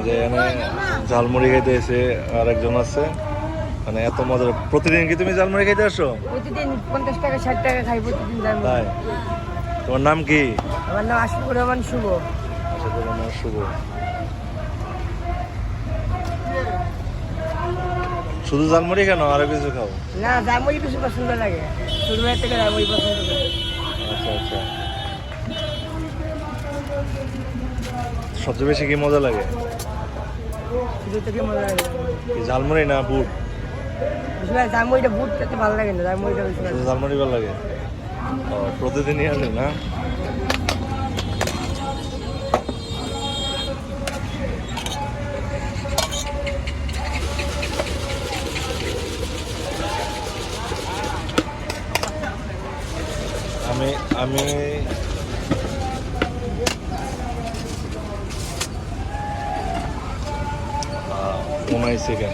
যে এখানে ঝালমুড়ি খাইতে এসে আর একজন আছে, মানে এত মজার। প্রতিদিন কি তুমি ঝালমুড়ি খাইতে আসো? প্রতিদিন 50 টাকা 60 টাকা খাই প্রতিদিন ঝালমুড়ি। তাই? তোমার নাম কি? আমার নাম আশিকুর রহমান শুভ। আশিকুর রহমান শুভ। শুধু ঝালমুড়ি কেন, আরো কিছু খাও? না, ঝালমুড়ি বেশি পছন্দ লাগে, ছোটবেলা থেকে ঝালমুড়ি পছন্দ করি। আচ্ছা আচ্ছা। সবচেয়ে বেশি কি মজা লাগে? শুধু থেকে মজা লাগে এই ঝালমুড়ি না বুট? বেশিরভাগ ঝালমুড়িটা বুট খেতে ভালো লাগে না, ঝালমুড়িটা বেশি ভালো শুধু লাগে। ঝালমুড়ি ভালো লাগে? ও, প্রতিদিনই আসে না? আমি আমি উনাইছি কেন